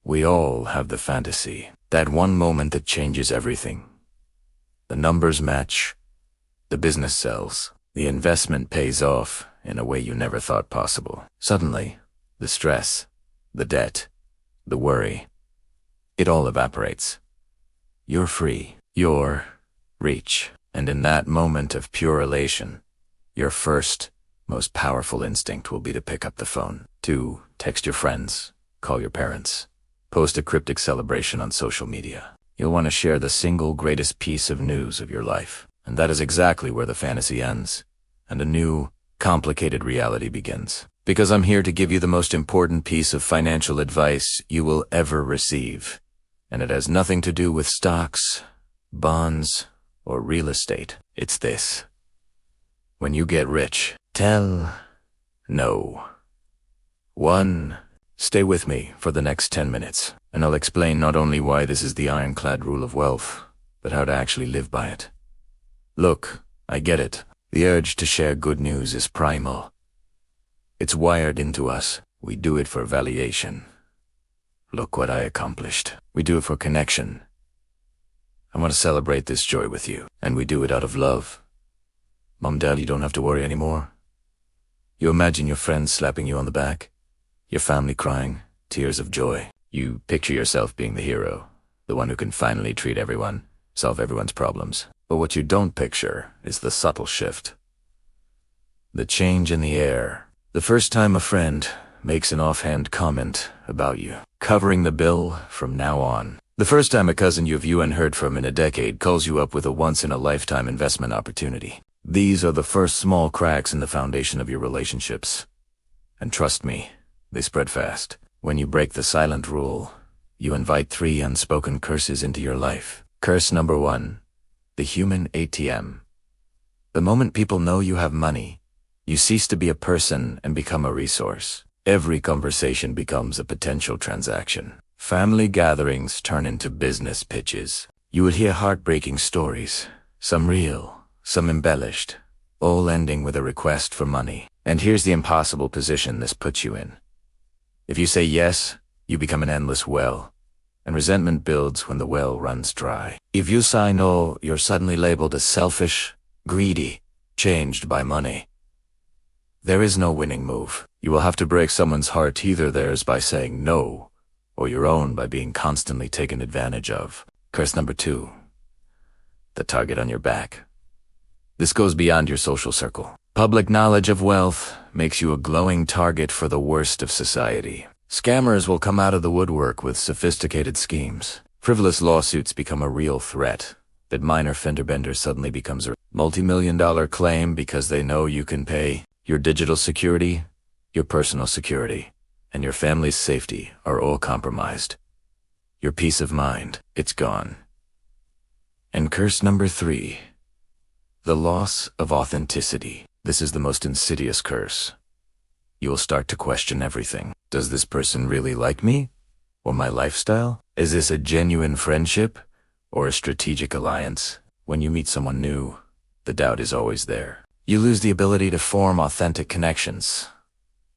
We all have the fantasy, that one moment that changes everything. The numbers match, the business sells, the investment pays off in a way you never thought possible. Suddenly, the stress, the debt, the worry, it all evaporates. You're free, you're rich, and in that moment of pure elation, your first, most powerful instinct will be to pick up the phone, to text your friends, call your parents, post a cryptic celebration on social media. You'll want to share the single greatest piece of news of your life. And that is exactly where the fantasy ends, and a new, complicated reality begins. Because I'm here to give you the most important piece of financial advice you will ever receive. And it has nothing to do with stocks, bonds, or real estate. It's this. When you get rich, tell no one. Stay with me for the next 10 minutes, and I'll explain not only why this is the ironclad rule of wealth, but how to actually live by it. Look, I get it. The urge to share good news is primal. It's wired into us. We do it for validation. Look what I accomplished. We do it for connection. I want to celebrate this joy with you, and we do it out of love. Mom, Dad, you don't have to worry anymore. You imagine your friends slapping you on the back, your family crying, tears of joy. You picture yourself being the hero, the one who can finally treat everyone, solve everyone's problems. But what you don't picture is the subtle shift. The change in the air. The first time a friend makes an offhand comment about you, covering the bill from now on. The first time a cousin you've heard from in a decade calls you up with a once-in-a-lifetime investment opportunity. These are the first small cracks in the foundation of your relationships. And trust me, they spread fast. When you break the silent rule, you invite 3 unspoken curses into your life. Curse number 1. The human ATM. The moment people know you have money, you cease to be a person and become a resource. Every conversation becomes a potential transaction. Family gatherings turn into business pitches. You would hear heartbreaking stories, some real, some embellished, all ending with a request for money. And here's the impossible position this puts you in. If you say yes, you become an endless well, and resentment builds when the well runs dry. If you say no, you're suddenly labeled as selfish, greedy, changed by money. There is no winning move. You will have to break someone's heart, either theirs by saying no, or your own by being constantly taken advantage of. Curse number 2. The target on your back. This goes beyond your social circle. Public knowledge of wealth makes you a glowing target for the worst of society. Scammers will come out of the woodwork with sophisticated schemes. Frivolous lawsuits become a real threat. That minor fender bender suddenly becomes a multi-million-dollar claim because they know you can pay. Your digital security, your personal security, and your family's safety are all compromised. Your peace of mind, it's gone. And curse number 3. The loss of authenticity. This is the most insidious curse. You will start to question everything. Does this person really like me? Or my lifestyle? Is this a genuine friendship? Or a strategic alliance? When you meet someone new, the doubt is always there. You lose the ability to form authentic connections,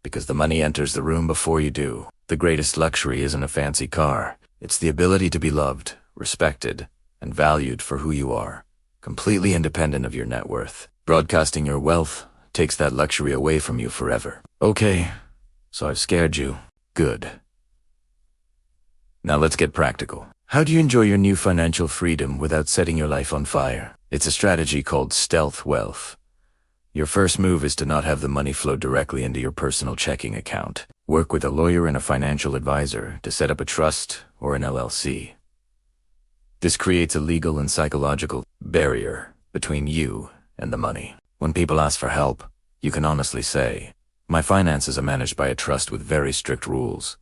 because the money enters the room before you do. The greatest luxury isn't a fancy car. It's the ability to be loved, respected, and valued for who you are, completely independent of your net worth. Broadcasting your wealth takes that luxury away from you forever. Okay, so I've scared you. Good. Now let's get practical. How do you enjoy your new financial freedom without setting your life on fire? It's a strategy called stealth wealth. Your first move is to not have the money flow directly into your personal checking account. Work with a lawyer and a financial advisor to set up a trust or an LLC. This creates a legal and psychological barrier between you and the money. When people ask for help, you can honestly say, "My finances are managed by a trust with very strict rules."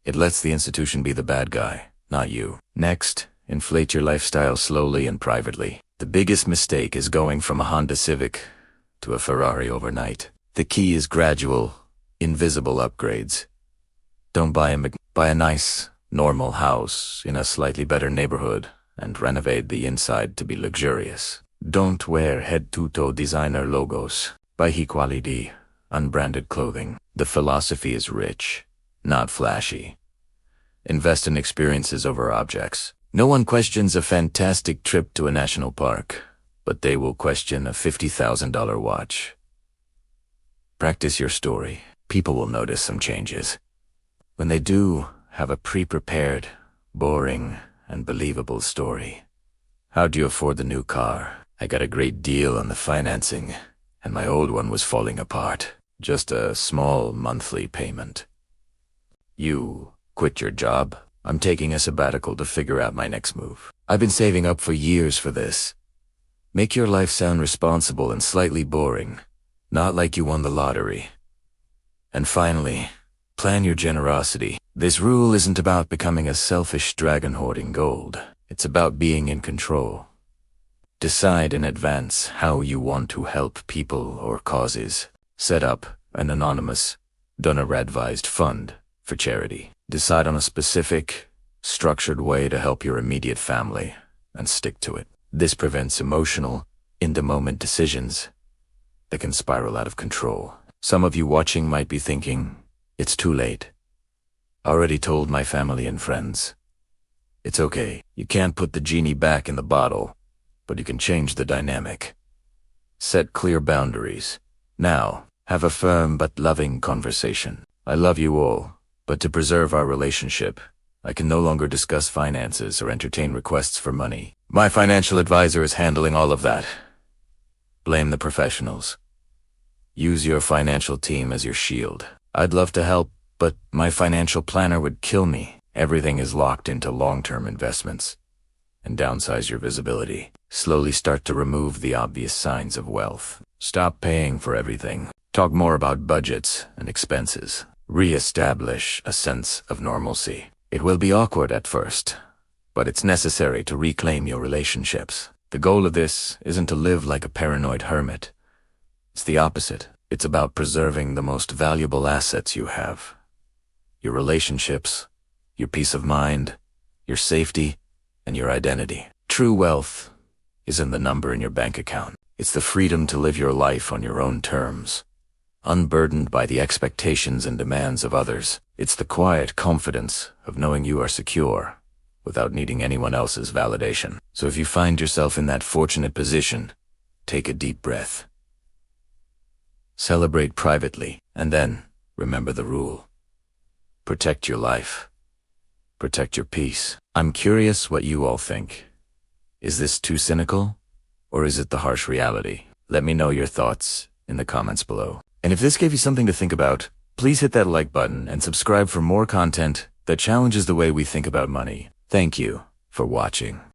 It lets the institution be the bad guy, not you. Next, inflate your lifestyle slowly and privately. The biggest mistake is going from a Honda Civic to a Ferrari overnight. The key is gradual, invisible upgrades. Don't buy a nice, normal house in a slightly better neighborhood and renovate the inside to be luxurious. Don't wear head-to-toe designer logos. Buy high-quality, unbranded clothing. The philosophy is rich, not flashy. Invest in experiences over objects. No one questions a fantastic trip to a national park, but they will question a $50,000 watch. Practice your story. People will notice some changes. When they do, have a pre-prepared, boring, and believable story. How'd you afford the new car? I got a great deal on the financing, and my old one was falling apart. Just a small monthly payment. You quit your job? I'm taking a sabbatical to figure out my next move. I've been saving up for years for this. Make your life sound responsible and slightly boring, not like you won the lottery. And finally, plan your generosity. This rule isn't about becoming a selfish dragon hoarding gold. It's about being in control. Decide in advance how you want to help people or causes. Set up an anonymous, donor-advised fund for charity. Decide on a specific, structured way to help your immediate family and stick to it. This prevents emotional, in-the-moment decisions that can spiral out of control. Some of you watching might be thinking, it's too late. Already told my family and friends. It's okay. You can't put the genie back in the bottle, but you can change the dynamic. Set clear boundaries. Now, have a firm but loving conversation. I love you all, but to preserve our relationship, I can no longer discuss finances or entertain requests for money. My financial advisor is handling all of that. Blame the professionals. Use your financial team as your shield. I'd love to help, but my financial planner would kill me. Everything is locked into long-term investments. And downsize your visibility. Slowly start to remove the obvious signs of wealth. Stop paying for everything. Talk more about budgets and expenses. Re-establish a sense of normalcy. It will be awkward at first, but it's necessary to reclaim your relationships. The goal of this isn't to live like a paranoid hermit. It's the opposite. It's about preserving the most valuable assets you have. Your relationships, your peace of mind, your safety, and your identity. True wealth isn't the number in your bank account. It's the freedom to live your life on your own terms, unburdened by the expectations and demands of others. It's the quiet confidence of knowing you are secure without needing anyone else's validation. So if you find yourself in that fortunate position, take a deep breath. Celebrate privately, and then remember the rule. Protect your life. Protect your peace. I'm curious what you all think. Is this too cynical, or is it the harsh reality? Let me know your thoughts in the comments below. And if this gave you something to think about, please hit that like button and subscribe for more content that challenges the way we think about money. Thank you for watching.